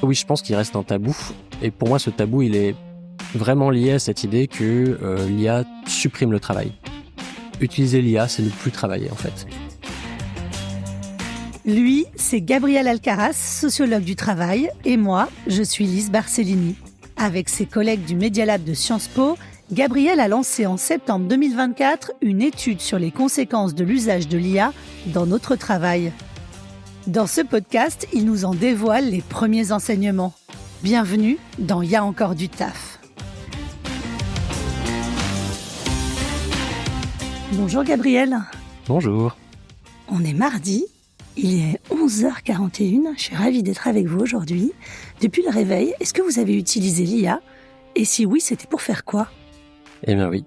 Oui, je pense qu'il reste un tabou. Et pour moi, ce tabou, il est vraiment lié à cette idée que l'IA supprime le travail. Utiliser l'IA, c'est ne plus travailler, en fait. Lui, c'est Gabriel Alcaraz, sociologue du travail, et moi, je suis Lise Barcellini. Avec ses collègues du Media Lab de Sciences Po, Gabriel a lancé en septembre 2024 une étude sur les conséquences de l'usage de l'IA dans notre travail. Dans ce podcast, il nous en dévoile les premiers enseignements. Bienvenue dans Y a encore du taf. Bonjour Gabriel. Bonjour. On est mardi, il est 11h41, je suis ravie d'être avec vous aujourd'hui. Depuis le réveil, est-ce que vous avez utilisé l'IA ? Et si oui, c'était pour faire quoi ? Eh bien oui.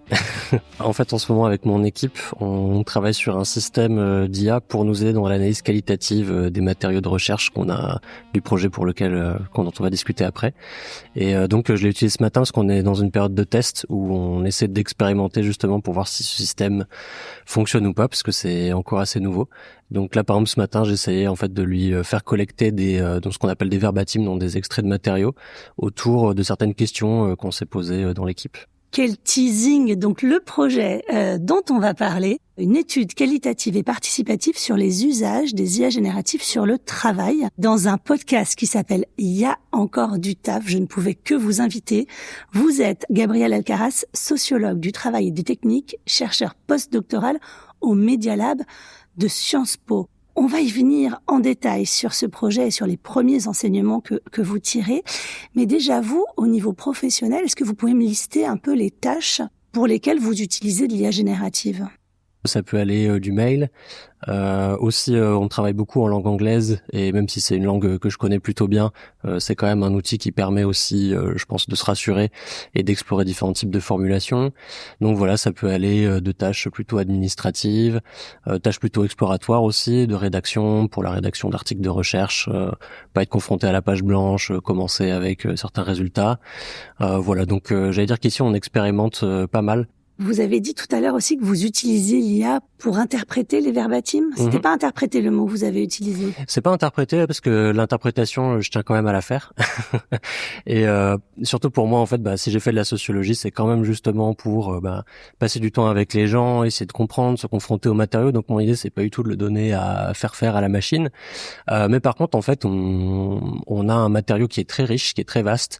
En fait, en ce moment, avec mon équipe, on travaille sur un système d'IA pour nous aider dans l'analyse qualitative des matériaux de recherche qu'on a du projet pour lequel dont on va discuter après. Et donc, je l'ai utilisé ce matin parce qu'on est dans une période de test où on essaie d'expérimenter justement pour voir si ce système fonctionne ou pas, parce que c'est encore assez nouveau. Donc là, par exemple, ce matin, j'ai essayé en fait de lui faire collecter donc ce qu'on appelle des verbatims, donc des extraits de matériaux autour de certaines questions qu'on s'est posées dans l'équipe. Quel teasing! Donc le projet dont on va parler, une étude qualitative et participative sur les usages des IA génératives sur le travail, dans un podcast qui s'appelle « Y a encore du taf ». Je ne pouvais que vous inviter. Vous êtes Gabriel Alcaraz, sociologue du travail et des techniques, chercheur postdoctoral au Media Lab de Sciences Po. On va y venir en détail sur ce projet et sur les premiers enseignements que vous tirez. Mais déjà, vous, au niveau professionnel, est-ce que vous pouvez me lister un peu les tâches pour lesquelles vous utilisez de l'IA générative ? Ça peut aller du mail. Aussi, on travaille beaucoup en langue anglaise, et même si c'est une langue que je connais plutôt bien, c'est quand même un outil qui permet aussi, je pense, de se rassurer et d'explorer différents types de formulations. Donc voilà, ça peut aller de tâches plutôt administratives, tâches plutôt exploratoires aussi, de rédaction, pour la rédaction d'articles de recherche, pas être confronté à la page blanche, commencer avec certains résultats. Voilà, donc j'allais dire qu'ici on expérimente pas mal. Vous avez dit tout à l'heure aussi que vous utilisiez l'IA pour interpréter les verbatims. C'était pas interpréter le mot que vous avez utilisé. C'est pas interpréter parce que l'interprétation, je tiens quand même à la faire. Et surtout pour moi, en fait, si j'ai fait de la sociologie, c'est quand même justement pour passer du temps avec les gens, essayer de comprendre, se confronter aux matériaux. Donc mon idée, c'est pas du tout de le donner à faire à la machine. Mais par contre, en fait, on a un matériau qui est très riche, qui est très vaste.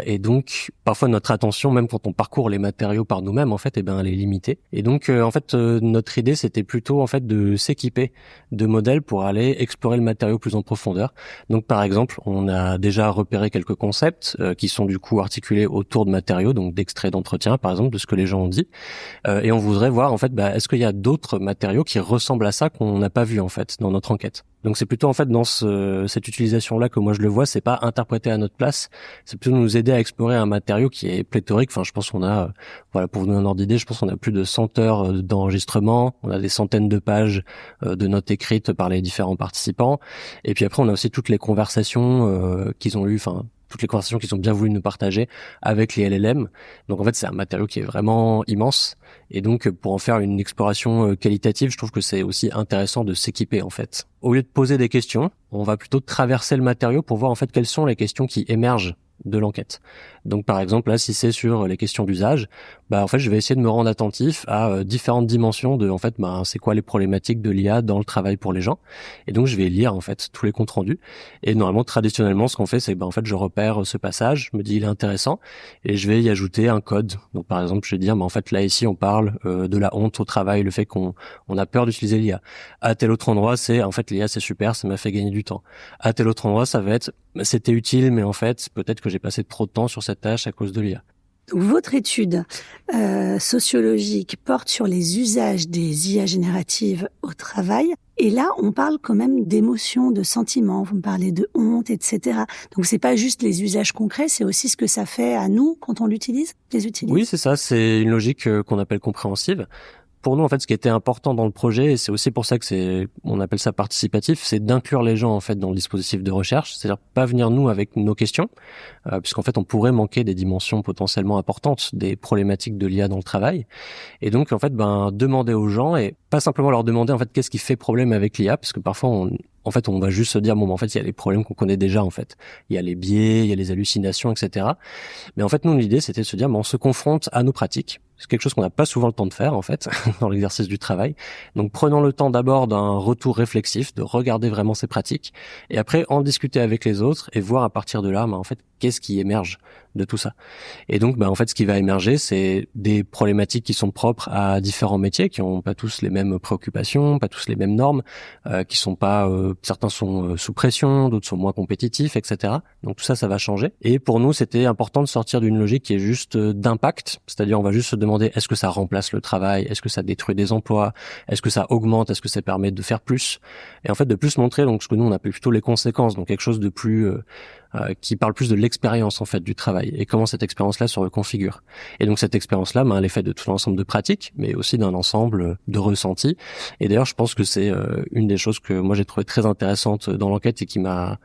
Et donc, parfois, notre attention, même quand on parcourt les matériaux par nous-mêmes, en fait, elle est limitée. Et donc, notre idée, c'était plutôt, en fait, de s'équiper de modèles pour aller explorer le matériau plus en profondeur. Donc, par exemple, on a déjà repéré quelques concepts qui sont du coup articulés autour de matériaux, donc d'extraits d'entretien, par exemple, de ce que les gens ont dit. Et on voudrait voir, en fait, est-ce qu'il y a d'autres matériaux qui ressemblent à ça qu'on n'a pas vu, en fait, dans notre enquête. Donc c'est plutôt en fait dans cette utilisation-là que moi je le vois, c'est pas interpréter à notre place, c'est plutôt nous aider à explorer un matériau qui est pléthorique. Enfin, je pense qu'on a, pour vous donner un ordre d'idée, je pense qu'on a plus de 100 heures d'enregistrement, on a des centaines de pages de notes écrites par les différents participants, et puis après on a aussi toutes les conversations qu'ils ont eues, toutes les conversations qu'ils ont bien voulu nous partager avec les LLM. Donc en fait, c'est un matériau qui est vraiment immense. Et donc, pour en faire une exploration qualitative, je trouve que c'est aussi intéressant de s'équiper, en fait. Au lieu de poser des questions, on va plutôt traverser le matériau pour voir, en fait, quelles sont les questions qui émergent de l'enquête. Donc, par exemple, là, si c'est sur les questions d'usage, en fait, je vais essayer de me rendre attentif à différentes dimensions de, en fait, c'est quoi les problématiques de l'IA dans le travail pour les gens. Et donc, je vais lire, en fait, tous les comptes rendus. Et normalement, traditionnellement, ce qu'on fait, c'est, en fait, je repère ce passage, je me dis, il est intéressant, et je vais y ajouter un code. Donc, par exemple, je vais dire, en fait, là, ici, on parle de la honte au travail, le fait qu'on a peur d'utiliser l'IA. À tel autre endroit, c'est, en fait, l'IA, c'est super, ça m'a fait gagner du temps. À tel autre endroit, ça va être, c'était utile, mais en fait, peut-être que j'ai passé trop de temps sur cette tâche à cause de l'IA. Donc, votre étude sociologique porte sur les usages des IA génératives au travail. Et là, on parle quand même d'émotions, de sentiments. Vous me parlez de honte, etc. Donc, c'est pas juste les usages concrets, c'est aussi ce que ça fait à nous quand on les utilise. Oui, c'est ça. C'est une logique qu'on appelle compréhensive. Pour nous, en fait, ce qui était important dans le projet, et c'est aussi pour ça que on appelle ça participatif, c'est d'inclure les gens, en fait, dans le dispositif de recherche. C'est-à-dire pas venir nous avec nos questions, puisqu'en fait, on pourrait manquer des dimensions potentiellement importantes des problématiques de l'IA dans le travail. Et donc, en fait, demander aux gens, et pas simplement leur demander, en fait, qu'est-ce qui fait problème avec l'IA, parce que parfois, en fait, on va juste se dire, bon, en fait, il y a les problèmes qu'on connaît déjà, en fait. Il y a les biais, il y a les hallucinations, etc. Mais en fait, nous, l'idée, c'était de se dire, on se confronte à nos pratiques. C'est quelque chose qu'on n'a pas souvent le temps de faire, en fait, dans l'exercice du travail. Donc, prenons le temps d'abord d'un retour réflexif, de regarder vraiment ces pratiques, et après, en discuter avec les autres et voir à partir de là, en fait, qu'est-ce qui émerge de tout ça. Et donc, en fait, ce qui va émerger, c'est des problématiques qui sont propres à différents métiers, qui ont pas tous les mêmes préoccupations, pas tous les mêmes normes, qui sont pas, certains sont sous pression, d'autres sont moins compétitifs, etc. Donc tout ça, ça va changer. Et pour nous, c'était important de sortir d'une logique qui est juste d'impact, c'est-à-dire on va juste se demander est-ce que ça remplace le travail, est-ce que ça détruit des emplois, est-ce que ça augmente, est-ce que ça permet de faire plus, et en fait de plus montrer donc ce que nous on appelle plutôt les conséquences, donc quelque chose de plus qui parle plus de l'expérience en fait du travail et comment cette expérience-là se reconfigure. Et donc cette expérience-là, elle est faite de tout l'ensemble de pratiques, mais aussi d'un ensemble de ressentis. Et d'ailleurs, je pense que c'est une des choses que moi j'ai trouvé très intéressante dans l'enquête et qui m'a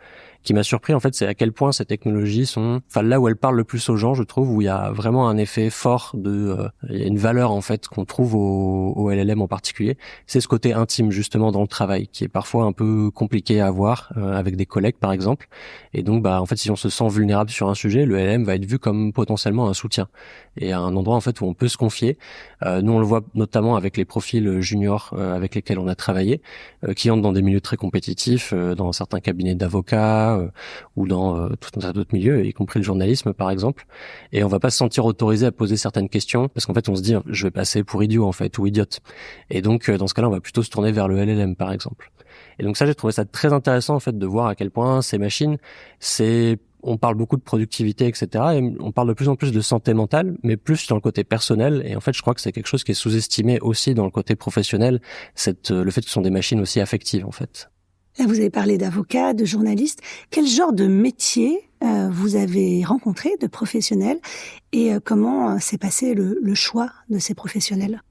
surpris en fait, c'est à quel point ces technologies sont, là où elles parlent le plus aux gens, je trouve, où il y a vraiment un effet fort il y a une valeur en fait qu'on trouve au LLM en particulier, c'est ce côté intime justement dans le travail qui est parfois un peu compliqué à avoir avec des collègues par exemple. Et donc en fait, si on se sent vulnérable sur un sujet, le LLM va être vu comme potentiellement un soutien et un endroit en fait où on peut se confier. Nous on le voit notamment avec les profils juniors avec lesquels on a travaillé, qui entrent dans des milieux très compétitifs, dans certains cabinets d'avocats ou dans tout un tas d'autres milieux, y compris le journalisme par exemple. Et on va pas se sentir autorisé à poser certaines questions parce qu'en fait on se dit je vais passer pour idiot en fait ou idiote. Et donc dans ce cas-là on va plutôt se tourner vers le LLM par exemple. Et donc ça j'ai trouvé ça très intéressant en fait de voir à quel point ces machines, on parle beaucoup de productivité, etc. Et on parle de plus en plus de santé mentale, mais plus dans le côté personnel. Et en fait, je crois que c'est quelque chose qui est sous-estimé aussi dans le côté professionnel, le fait que ce sont des machines aussi affectives, en fait. Là, vous avez parlé d'avocats, de journalistes. Quel genre de métier vous avez rencontré, de professionnels, et comment s'est passé le choix de ces professionnels ?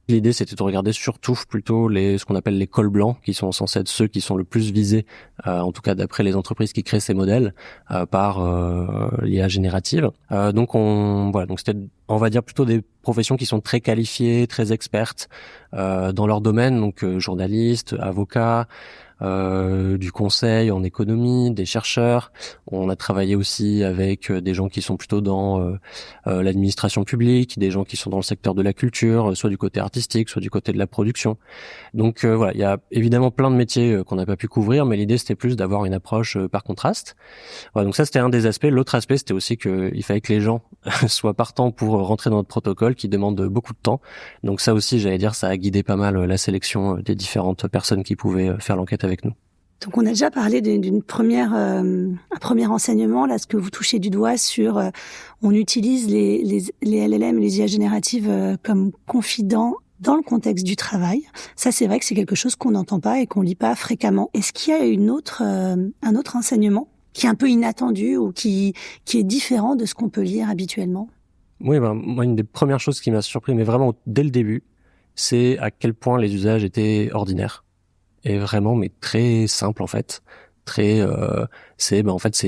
L'idée, c'était de regarder surtout plutôt ce qu'on appelle les cols blancs, qui sont censés être ceux qui sont le plus visés, en tout cas d'après les entreprises qui créent ces modèles, par l'IA générative. Donc c'était, on va dire, plutôt des professions qui sont très qualifiées, très expertes dans leur domaine, donc journalistes, avocats, du conseil en économie, des chercheurs. On a travaillé aussi avec des gens qui sont plutôt dans l'administration publique, des gens qui sont dans le secteur de la culture, soit du côté artistique, soit du côté de la production. Donc il y a évidemment plein de métiers qu'on n'a pas pu couvrir, mais l'idée c'était plus d'avoir une approche par contraste. Voilà, donc ça c'était un des aspects. L'autre aspect c'était aussi qu'il fallait que les gens soient partants pour rentrer dans notre protocole qui demande beaucoup de temps. Donc ça aussi, j'allais dire, ça a guidé pas mal la sélection des différentes personnes qui pouvaient faire l'enquête avec nous. Donc on a déjà parlé d'une première, un premier enseignement, là, ce que vous touchez du doigt sur, on utilise les LLM, les IA génératives comme confidents dans le contexte du travail. Ça, c'est vrai que c'est quelque chose qu'on n'entend pas et qu'on lit pas fréquemment. Est-ce qu'il y a un autre enseignement qui est un peu inattendu ou qui est différent de ce qu'on peut lire habituellement ? Oui, moi, une des premières choses qui m'a surpris, mais vraiment dès le début, c'est à quel point les usages étaient ordinaires. Et vraiment, mais très simple en fait. C'est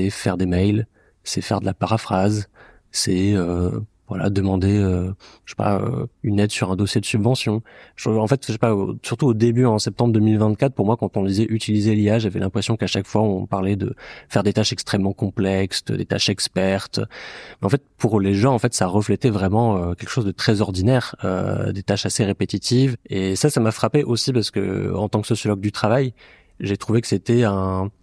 faire des mails, c'est faire de la paraphrase, c'est demander une aide sur un dossier de subvention. Surtout au début en septembre 2024, pour moi quand on disait utiliser l'IA, j'avais l'impression qu'à chaque fois on parlait de faire des tâches extrêmement complexes, des tâches expertes. Mais en fait pour les gens en fait ça reflétait vraiment quelque chose de très ordinaire, des tâches assez répétitives. Et ça m'a frappé aussi parce que en tant que sociologue du travail, j'ai trouvé que c'était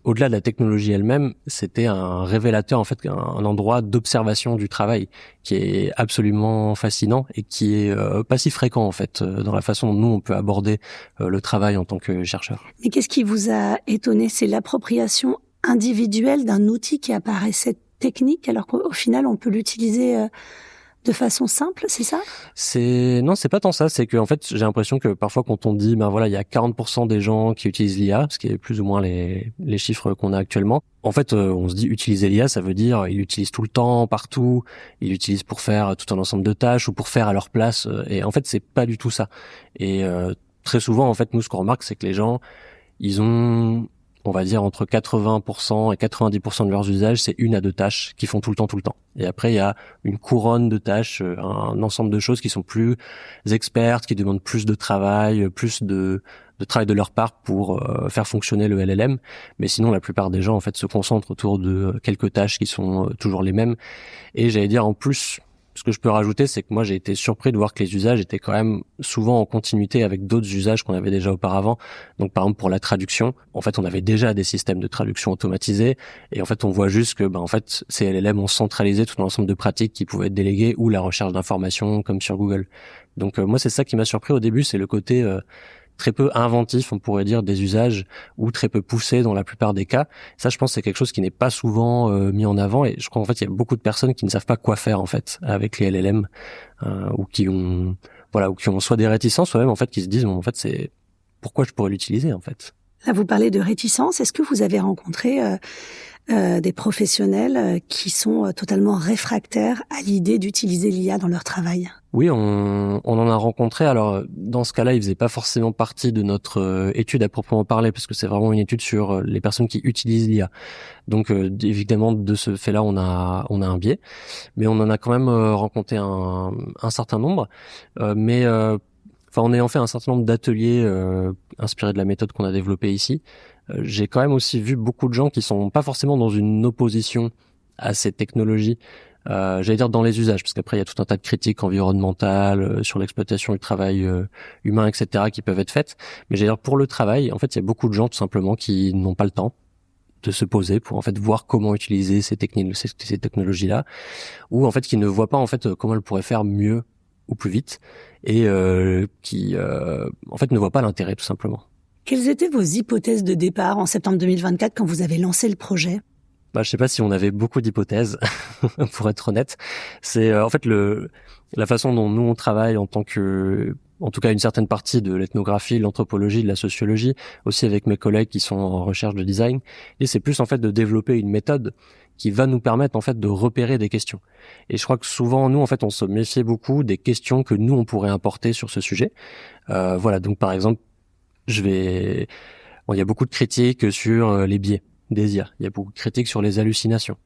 au-delà de la technologie elle-même, c'était un révélateur, en fait, un endroit d'observation du travail qui est absolument fascinant et qui est pas si fréquent, en fait, dans la façon dont nous, on peut aborder le travail en tant que chercheur. Mais qu'est-ce qui vous a étonné ? C'est l'appropriation individuelle d'un outil qui apparaissait technique, alors qu'au final, on peut l'utiliser de façon simple, c'est ça ? Non, c'est pas tant ça. C'est que en fait, j'ai l'impression que parfois, quand on dit, il y a 40% des gens qui utilisent l'IA, ce qui est plus ou moins les chiffres qu'on a actuellement. En fait, on se dit utiliser l'IA, ça veut dire ils l'utilisent tout le temps, partout. Ils l'utilisent pour faire tout un ensemble de tâches ou pour faire à leur place. Et en fait, c'est pas du tout ça. Et très souvent, en fait, nous, ce qu'on remarque, c'est que les gens, ils ont, on va dire, entre 80% et 90% de leurs usages, c'est 1 à 2 tâches qu'ils font tout le temps. Et après, il y a une couronne de tâches, un ensemble de choses qui sont plus expertes, qui demandent plus de travail, plus de travail de leur part pour faire fonctionner le LLM. Mais sinon, la plupart des gens en fait se concentrent autour de quelques tâches qui sont toujours les mêmes. Et j'allais dire en plus, ce que je peux rajouter, c'est que moi j'ai été surpris de voir que les usages étaient quand même souvent en continuité avec d'autres usages qu'on avait déjà auparavant. Donc par exemple pour la traduction, en fait on avait déjà des systèmes de traduction automatisés et en fait on voit juste que en fait ces LLM ont centralisé tout un ensemble de pratiques qui pouvaient être déléguées ou la recherche d'informations comme sur Google. Donc moi c'est ça qui m'a surpris au début, c'est le côté très peu inventif, on pourrait dire, des usages ou très peu poussé dans la plupart des cas. Ça, je pense, c'est quelque chose qui n'est pas souvent mis en avant et je crois en fait il y a beaucoup de personnes qui ne savent pas quoi faire en fait avec les LLM ou qui ont soit des réticences, soit même en fait qui se disent bon en fait c'est pourquoi je pourrais l'utiliser en fait. Là, vous parlez de réticence. Est-ce que vous avez rencontré des professionnels qui sont totalement réfractaires à l'idée d'utiliser l'IA dans leur travail? Oui, on en a rencontré. Alors, dans ce cas-là, il faisait pas forcément partie de notre étude à proprement parler, parce que c'est vraiment une étude sur les personnes qui utilisent l'IA. Donc, évidemment, de ce fait-là, on a un biais, mais on en a quand même rencontré un certain nombre. En ayant fait un certain nombre d'ateliers inspirés de la méthode qu'on a développée ici, j'ai quand même aussi vu beaucoup de gens qui sont pas forcément dans une opposition à ces technologies. J'allais dire dans les usages, parce qu'après il y a tout un tas de critiques environnementales sur l'exploitation du travail humain, etc., qui peuvent être faites. Mais j'allais dire pour le travail, en fait, il y a beaucoup de gens tout simplement qui n'ont pas le temps de se poser pour en fait voir comment utiliser ces technologies-là, ou en fait qui ne voient pas en fait comment elles pourraient faire mieux ou plus vite, et qui en fait ne voient pas l'intérêt tout simplement. Quelles étaient vos hypothèses de départ en septembre 2024 quand vous avez lancé le projet? Je sais pas si on avait beaucoup d'hypothèses, pour être honnête. C'est en fait la façon dont nous on travaille en tant que, en tout cas une certaine partie de l'ethnographie, de l'anthropologie, de la sociologie, aussi avec mes collègues qui sont en recherche de design. Et c'est plus en fait de développer une méthode qui va nous permettre en fait de repérer des questions. Et je crois que souvent nous en fait on se méfiait beaucoup des questions que nous on pourrait importer sur ce sujet. Donc par exemple, il y a beaucoup de critiques sur les biais des IA. Il y a beaucoup de critiques sur les hallucinations.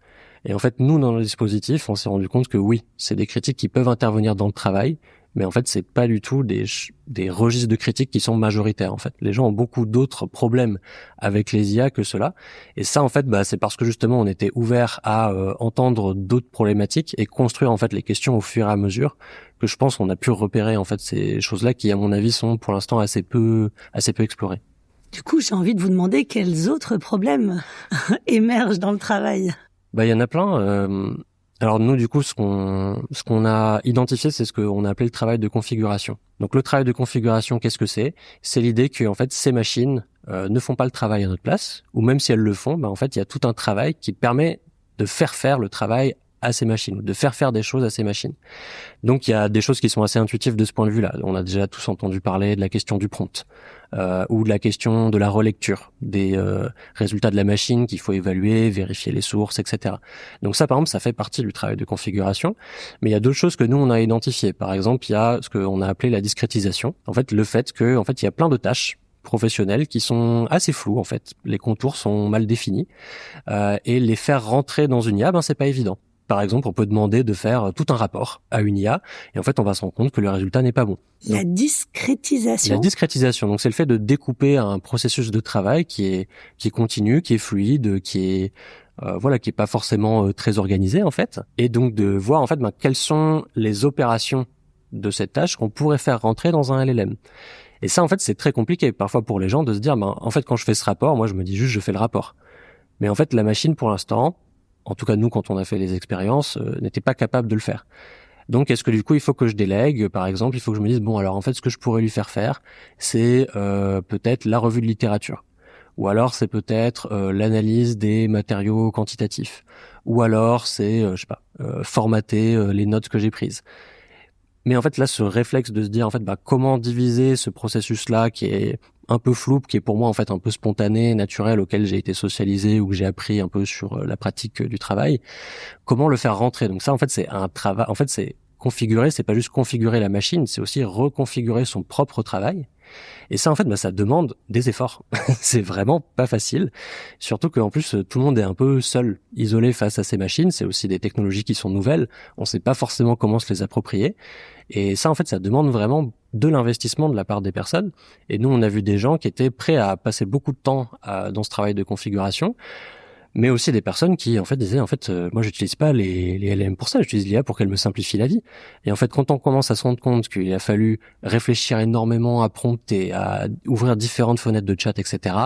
Et en fait, nous, dans le dispositif, on s'est rendu compte que oui, c'est des critiques qui peuvent intervenir dans le travail, mais en fait, c'est pas du tout des registres de critiques qui sont majoritaires, en fait. Les gens ont beaucoup d'autres problèmes avec les IA que cela. Et ça, en fait, c'est parce que justement, on était ouvert à entendre d'autres problématiques et construire, en fait, les questions au fur et à mesure que je pense qu'on a pu repérer, en fait, ces choses-là qui, à mon avis, sont pour l'instant assez peu explorées. Du coup, j'ai envie de vous demander quels autres problèmes émergent dans le travail. Il y en a plein. Alors nous, du coup, ce qu'on a identifié, c'est ce qu'on a appelé le travail de configuration. Donc le travail de configuration, qu'est-ce que c'est? C'est l'idée que en fait ces machines ne font pas le travail à notre place, ou même si elles le font, en fait il y a tout un travail qui permet de faire le travail à ces machines, de faire des choses à ces machines. Donc il y a des choses qui sont assez intuitives de ce point de vue-là. On a déjà tous entendu parler de la question du prompt, ou de la question de la relecture des résultats de la machine qu'il faut évaluer, vérifier les sources, etc. Donc ça, par exemple, ça fait partie du travail de configuration. Mais il y a d'autres choses que nous on a identifiées. Par exemple, il y a ce qu'on a appelé la discrétisation. En fait, le fait que, en fait, il y a plein de tâches professionnelles qui sont assez floues, en fait. Les contours sont mal définis, et les faire rentrer dans une IA, c'est pas évident. Par exemple, on peut demander de faire tout un rapport à une IA et en fait, on va se rendre compte que le résultat n'est pas bon. La discrétisation. La discrétisation, donc c'est le fait de découper un processus de travail qui est continu, qui est fluide, qui est pas forcément très organisé en fait, et donc de voir en fait quelles sont les opérations de cette tâche qu'on pourrait faire rentrer dans un LLM. Et ça en fait, c'est très compliqué parfois pour les gens de se dire en fait quand je fais ce rapport, moi je me dis juste je fais le rapport. Mais en fait, la machine pour l'instant, en tout cas nous quand on a fait les expériences, n'était pas capable de le faire. Donc est-ce que du coup il faut que je délègue, par exemple, il faut que je me dise alors en fait ce que je pourrais lui faire c'est peut-être la revue de littérature, ou alors c'est peut-être l'analyse des matériaux quantitatifs, ou alors c'est formater les notes que j'ai prises. Mais en fait là ce réflexe de se dire en fait comment diviser ce processus là qui est un peu flou, qui est pour moi en fait un peu spontané, naturel, auquel j'ai été socialisé ou que j'ai appris un peu sur la pratique du travail, comment le faire rentrer. Donc ça en fait c'est un travail, en fait c'est configurer, c'est pas juste configurer la machine, c'est aussi reconfigurer son propre travail Et ça, en fait, ça demande des efforts. C'est vraiment pas facile. Surtout qu'en plus, tout le monde est un peu seul, isolé face à ces machines. C'est aussi des technologies qui sont nouvelles. On sait pas forcément comment se les approprier. Et ça, en fait, ça demande vraiment de l'investissement de la part des personnes. Et nous, on a vu des gens qui étaient prêts à passer beaucoup de temps dans ce travail de configuration, mais aussi des personnes qui, en fait, disaient, moi, j'utilise pas les LLM pour ça, j'utilise l'IA pour qu'elle me simplifie la vie. Et en fait, quand on commence à se rendre compte qu'il a fallu réfléchir énormément à prompter, à ouvrir différentes fenêtres de chat, etc.,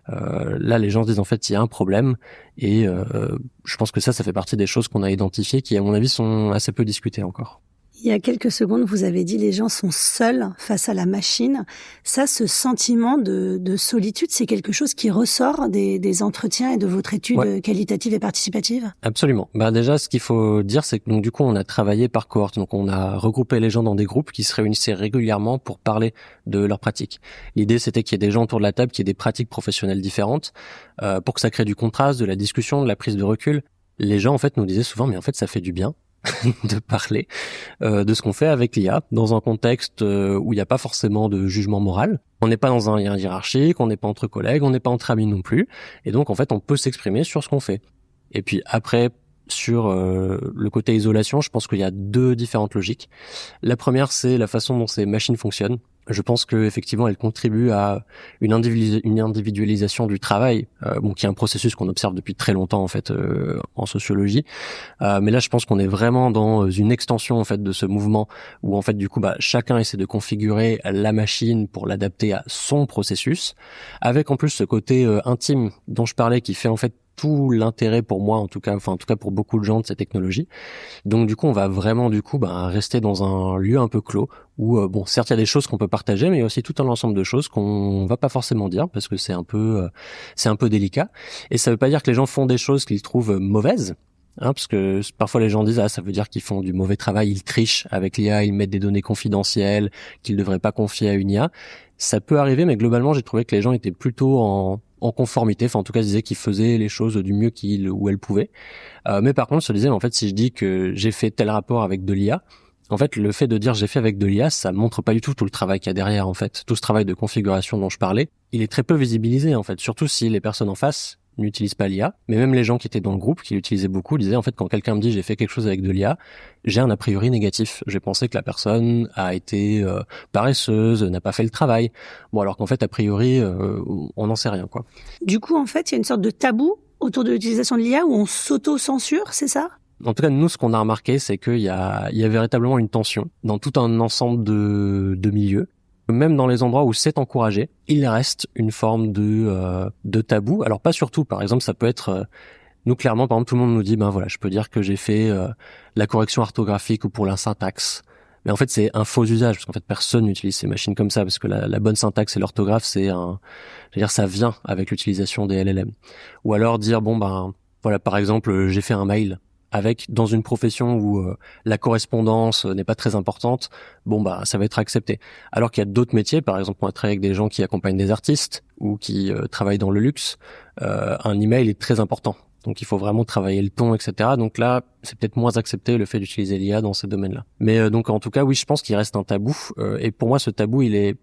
là, les gens se disent, en fait, il y a un problème. Et je pense que ça fait partie des choses qu'on a identifiées qui, à mon avis, sont assez peu discutées encore. Il y a quelques secondes, vous avez dit les gens sont seuls face à la machine. Ça, ce sentiment de solitude, c'est quelque chose qui ressort des entretiens et de votre étude qualitative et participative? Absolument. Déjà, ce qu'il faut dire, c'est que donc du coup, on a travaillé par cohorte. Donc, on a regroupé les gens dans des groupes qui se réunissaient régulièrement pour parler de leurs pratiques. L'idée, c'était qu'il y ait des gens autour de la table qui aient des pratiques professionnelles différentes, pour que ça crée du contraste, de la discussion, de la prise de recul. Les gens, en fait, nous disaient souvent, mais en fait, ça fait du bien de parler de ce qu'on fait avec l'IA dans un contexte où il n'y a pas forcément de jugement moral. On n'est pas dans un lien hiérarchique, on n'est pas entre collègues, on n'est pas entre amis non plus. Et donc, en fait, on peut s'exprimer sur ce qu'on fait. Et puis après, sur le côté isolation, je pense qu'il y a deux différentes logiques. La première, c'est la façon dont ces machines fonctionnent. Je pense que effectivement, elles contribuent à une individualisation du travail, qui est un processus qu'on observe depuis très longtemps en fait en sociologie. Mais là, je pense qu'on est vraiment dans une extension en fait de ce mouvement où en fait du coup, chacun essaie de configurer la machine pour l'adapter à son processus, avec en plus ce côté intime dont je parlais qui fait en fait tout l'intérêt pour moi en tout cas pour beaucoup de gens de ces technologies. Donc du coup on va vraiment rester dans un lieu un peu clos où certes il y a des choses qu'on peut partager, mais il y a aussi tout un ensemble de choses qu'on va pas forcément dire parce que c'est un peu délicat. Et ça veut pas dire que les gens font des choses qu'ils trouvent mauvaises. Parce que parfois les gens disent ça veut dire qu'ils font du mauvais travail, ils trichent avec l'IA, ils mettent des données confidentielles qu'ils devraient pas confier à une IA. Ça peut arriver, mais globalement j'ai trouvé que les gens étaient plutôt en conformité, en tout cas, ils disaient qu'ils faisaient les choses du mieux qu'ils ou elles pouvaient. Mais par contre, se disaient, en fait, si je dis que j'ai fait tel rapport avec de l'IA, en fait, le fait de dire j'ai fait avec de l'IA, ça montre pas du tout le travail qu'il y a derrière, en fait. Tout ce travail de configuration dont je parlais, il est très peu visibilisé, en fait. Surtout si les personnes en face n'utilisent pas l'IA. Mais même les gens qui étaient dans le groupe, qui l'utilisaient beaucoup, disaient, en fait, quand quelqu'un me dit j'ai fait quelque chose avec de l'IA, j'ai un a priori négatif. J'ai pensé que la personne a été paresseuse, n'a pas fait le travail. Alors qu'en fait, a priori, on n'en sait rien, quoi. Du coup, en fait, il y a une sorte de tabou autour de l'utilisation de l'IA où on s'auto-censure, c'est ça? En tout cas, nous, ce qu'on a remarqué, c'est qu'il y a véritablement une tension dans tout un ensemble de milieux. Même dans les endroits où c'est encouragé, il reste une forme de tabou. Alors pas surtout, par exemple, ça peut être nous clairement, par exemple, tout le monde nous dit je peux dire que j'ai fait la correction orthographique ou pour la syntaxe. Mais en fait, c'est un faux usage parce qu'en fait, personne n'utilise ces machines comme ça parce que la bonne syntaxe et l'orthographe, ça vient avec l'utilisation des LLM. Ou alors dire par exemple, j'ai fait un mail dans une profession où la correspondance n'est pas très importante, ça va être accepté. Alors qu'il y a d'autres métiers, par exemple, on a travaillé avec des gens qui accompagnent des artistes ou qui travaillent dans le luxe, un email est très important. Donc il faut vraiment travailler le ton, etc. Donc là, c'est peut-être moins accepté le fait d'utiliser l'IA dans ces domaines-là. Mais donc en tout cas, oui, je pense qu'il reste un tabou. Et pour moi, ce tabou, il est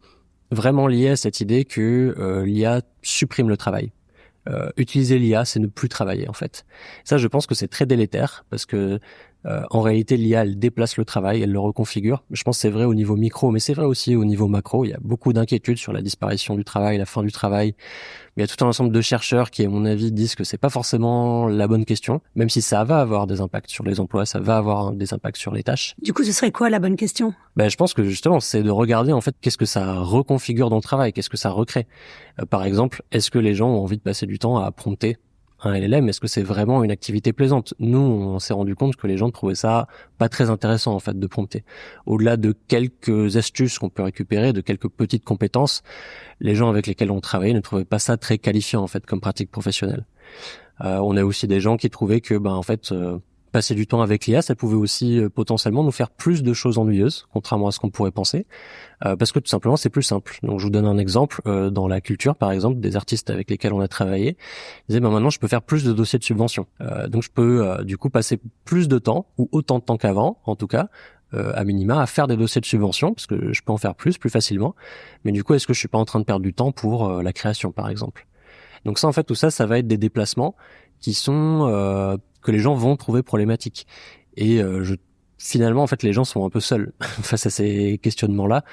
vraiment lié à cette idée que l'IA supprime le travail. Utiliser l'IA, c'est ne plus travailler en fait. Ça, je pense que c'est très délétère parce que en réalité, l'IA, elle déplace le travail, elle le reconfigure. Je pense que c'est vrai au niveau micro, mais c'est vrai aussi au niveau macro. Il y a beaucoup d'inquiétudes sur la disparition du travail, la fin du travail. Il y a tout un ensemble de chercheurs qui, à mon avis, disent que c'est pas forcément la bonne question, même si ça va avoir des impacts sur les emplois, ça va avoir des impacts sur les tâches. Du coup, ce serait quoi la bonne question? Je pense que justement, c'est de regarder en fait qu'est-ce que ça reconfigure dans le travail, qu'est-ce que ça recrée. Par exemple, est-ce que les gens ont envie de passer du temps à prompter un LLM? Est-ce que c'est vraiment une activité plaisante? Nous, on s'est rendu compte que les gens trouvaient ça pas très intéressant en fait de prompter. Au-delà de quelques astuces qu'on peut récupérer, de quelques petites compétences, les gens avec lesquels on travaillait ne trouvaient pas ça très qualifiant en fait comme pratique professionnelle. On a aussi des gens qui trouvaient que passer du temps avec l'IA, ça pouvait aussi potentiellement nous faire plus de choses ennuyeuses, contrairement à ce qu'on pourrait penser, parce que tout simplement c'est plus simple. Donc je vous donne un exemple, dans la culture par exemple, des artistes avec lesquels on a travaillé, ils disaient maintenant je peux faire plus de dossiers de subvention, donc je peux du coup passer plus de temps, ou autant de temps qu'avant en tout cas, à minima à faire des dossiers de subvention parce que je peux en faire plus facilement. Mais du coup, est-ce que je suis pas en train de perdre du temps pour la création, par exemple? Donc ça, en fait, tout ça, ça va être des déplacements qui sont que les gens vont trouver problématiques. Et finalement, en fait, les gens sont un peu seuls face à ces questionnements-là.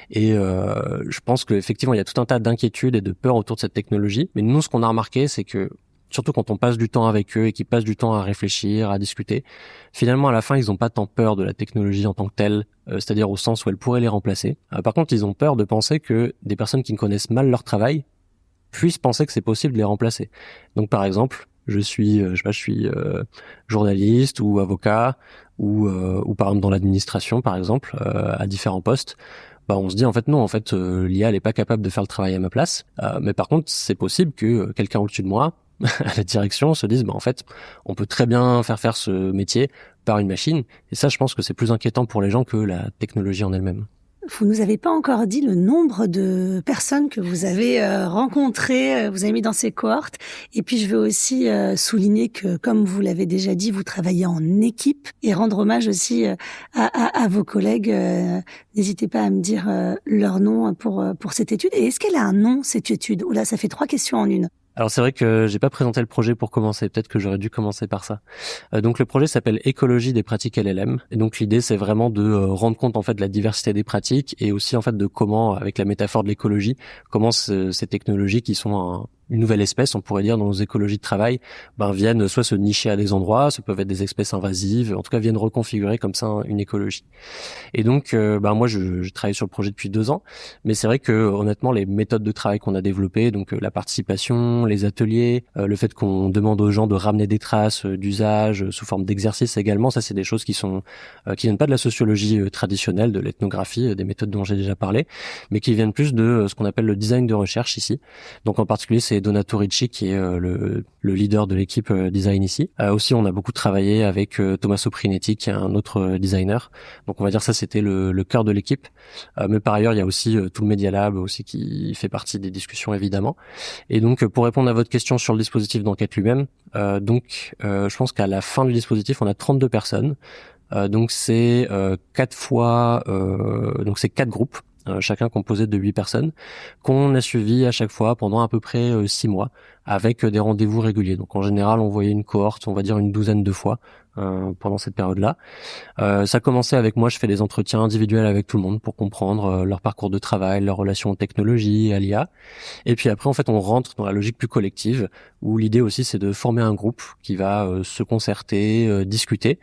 Et je pense qu'effectivement, il y a tout un tas d'inquiétudes et de peurs autour de cette technologie. Mais nous, ce qu'on a remarqué, c'est que surtout quand on passe du temps avec eux et qu'ils passent du temps à réfléchir, à discuter, finalement, à la fin, ils n'ont pas tant peur de la technologie en tant que telle, c'est-à-dire au sens où elle pourrait les remplacer. Par contre, ils ont peur de penser que des personnes qui ne connaissent mal leur travail puissent penser que c'est possible de les remplacer. Donc, par exemple, je suis journaliste ou avocat ou par exemple dans l'administration, par exemple, à différents postes. Bah, on se dit en fait non, en fait l'IA elle est pas capable de faire le travail à ma place. Mais par contre, c'est possible que quelqu'un au-dessus de moi, à la direction, se dise bah en fait, on peut très bien faire ce métier par une machine. Et ça, je pense que c'est plus inquiétant pour les gens que la technologie en elle-même. Vous nous avez pas encore dit le nombre de personnes que vous avez rencontrées, vous avez mis dans ces cohortes. Et puis je veux aussi souligner que, comme vous l'avez déjà dit, vous travaillez en équipe et rendre hommage aussi à vos collègues. N'hésitez pas à me dire leur nom pour cette étude. Et est-ce qu'elle a un nom, cette étude? Oula, ça fait 3 questions en une. Alors c'est vrai que j'ai pas présenté le projet pour commencer, peut-être que j'aurais dû commencer par ça. Donc le projet s'appelle Écologie des pratiques LLM et donc l'idée c'est vraiment de rendre compte en fait de la diversité des pratiques et aussi en fait de comment, avec la métaphore de l'écologie, comment ces technologies qui sont une nouvelle espèce, on pourrait dire, dans nos écologies de travail, viennent soit se nicher à des endroits, ça peuvent être des espèces invasives, en tout cas viennent reconfigurer comme ça une écologie. Et donc, moi, je travaille sur le projet depuis 2 ans, mais c'est vrai que honnêtement, les méthodes de travail qu'on a développées, donc la participation, les ateliers, le fait qu'on demande aux gens de ramener des traces d'usage sous forme d'exercice également, ça c'est des choses qui viennent pas de la sociologie traditionnelle, de l'ethnographie, des méthodes dont j'ai déjà parlé, mais qui viennent plus de ce qu'on appelle le design de recherche ici. Donc en particulier, c'est Donato Ricci qui est le leader de l'équipe design ici. Aussi, on a beaucoup travaillé avec Tommaso Prinetti qui est un autre designer. Donc on va dire ça c'était le cœur de l'équipe. Mais par ailleurs, il y a aussi tout le Media Lab aussi qui fait partie des discussions évidemment. Et donc pour répondre à votre question sur le dispositif d'enquête lui-même, je pense qu'à la fin du dispositif, on a 32 personnes. Donc c'est 4 groupes. Chacun composé de 8 personnes, qu'on a suivi à chaque fois pendant à peu près 6 mois, avec des rendez-vous réguliers. Donc en général, on voyait une cohorte, on va dire une douzaine de fois pendant cette période-là. Ça commençait avec moi, je fais des entretiens individuels avec tout le monde pour comprendre leur parcours de travail, leur relation aux technologies, à l'IA. Et puis après, en fait, on rentre dans la logique plus collective, où l'idée aussi, c'est de former un groupe qui va se concerter, discuter.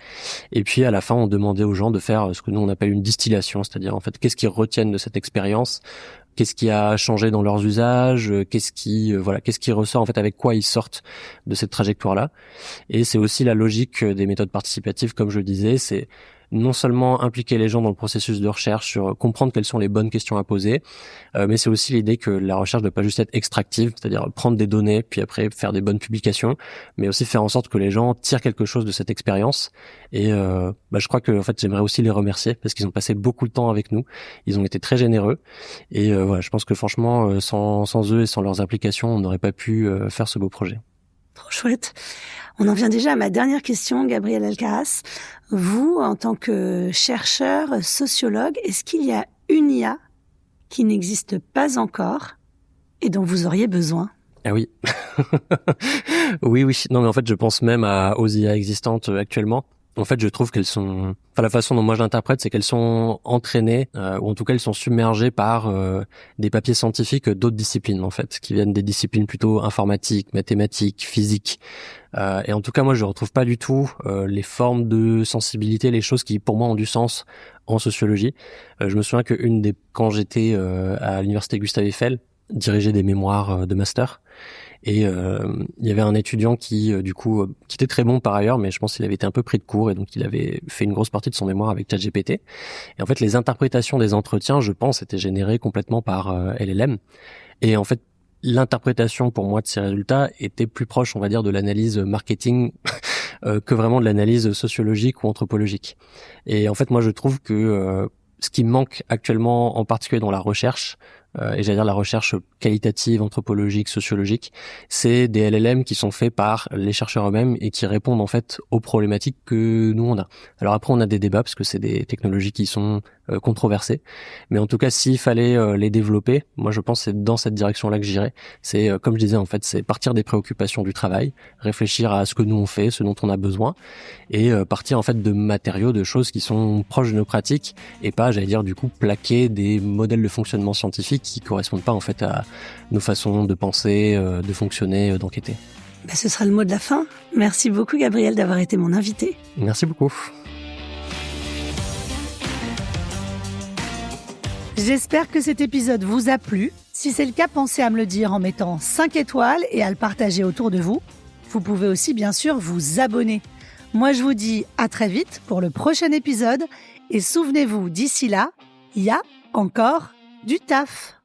Et puis à la fin, on demandait aux gens de faire ce que nous on appelle une distillation, c'est-à-dire en fait, qu'est-ce qu'ils retiennent de cette expérience, qu'est-ce qui a changé dans leurs usages, qu'est-ce qui ressort en fait, avec quoi ils sortent de cette trajectoire-là. Et c'est aussi la logique des méthodes participatives, comme je le disais, c'est non seulement impliquer les gens dans le processus de recherche, sur comprendre quelles sont les bonnes questions à poser, mais c'est aussi l'idée que la recherche ne doit pas juste être extractive, c'est-à-dire prendre des données puis après faire des bonnes publications, mais aussi faire en sorte que les gens tirent quelque chose de cette expérience. Et je crois que en fait j'aimerais aussi les remercier parce qu'ils ont passé beaucoup de temps avec nous, ils ont été très généreux et je pense que franchement sans eux et sans leurs implications, on n'aurait pas pu faire ce beau projet. Trop chouette. On en vient déjà à ma dernière question, Gabriel Alcaraz. Vous, en tant que chercheur, sociologue, est-ce qu'il y a une IA qui n'existe pas encore et dont vous auriez besoin? Ah oui. Oui. Non, mais en fait, je pense même aux IA existantes actuellement. En fait, je trouve qu'elles sont... Enfin, la façon dont moi je l'interprète, c'est qu'elles sont entraînées, ou en tout cas, elles sont submergées par des papiers scientifiques d'autres disciplines, en fait, qui viennent des disciplines plutôt informatiques, mathématiques, physiques. Et en tout cas, moi, je retrouve pas du tout les formes de sensibilité, les choses qui, pour moi, ont du sens en sociologie. Je me souviens quand j'étais à l'université Gustave Eiffel, diriger des mémoires de master, et il y avait un étudiant qui était très bon par ailleurs, mais je pense qu'il avait été un peu pris de court et donc il avait fait une grosse partie de son mémoire avec ChatGPT. Et en fait, les interprétations des entretiens, je pense, étaient générées complètement par LLM. Et en fait, l'interprétation pour moi de ces résultats était plus proche, on va dire, de l'analyse marketing que vraiment de l'analyse sociologique ou anthropologique. Et en fait, moi, je trouve que ce qui manque actuellement, en particulier dans la recherche, et j'allais dire la recherche qualitative, anthropologique, sociologique, c'est des LLM qui sont faits par les chercheurs eux-mêmes et qui répondent en fait aux problématiques que nous on a. Alors après on a des débats parce que c'est des technologies qui sont controversées, mais en tout cas s'il fallait les développer, moi je pense que c'est dans cette direction-là que j'irais. C'est comme je disais en fait, c'est partir des préoccupations du travail, réfléchir à ce que nous on fait, ce dont on a besoin, et partir en fait de matériaux, de choses qui sont proches de nos pratiques et pas, j'allais dire du coup, plaquer des modèles de fonctionnement scientifique qui correspondent pas en fait à nos façons de penser, de fonctionner, d'enquêter. Ce sera le mot de la fin. Merci beaucoup Gabriel d'avoir été mon invité. Merci beaucoup. J'espère que cet épisode vous a plu. Si c'est le cas, pensez à me le dire en mettant 5 étoiles et à le partager autour de vous. Vous pouvez aussi bien sûr vous abonner. Moi je vous dis à très vite pour le prochain épisode et souvenez-vous d'ici là, il y a encore du taf.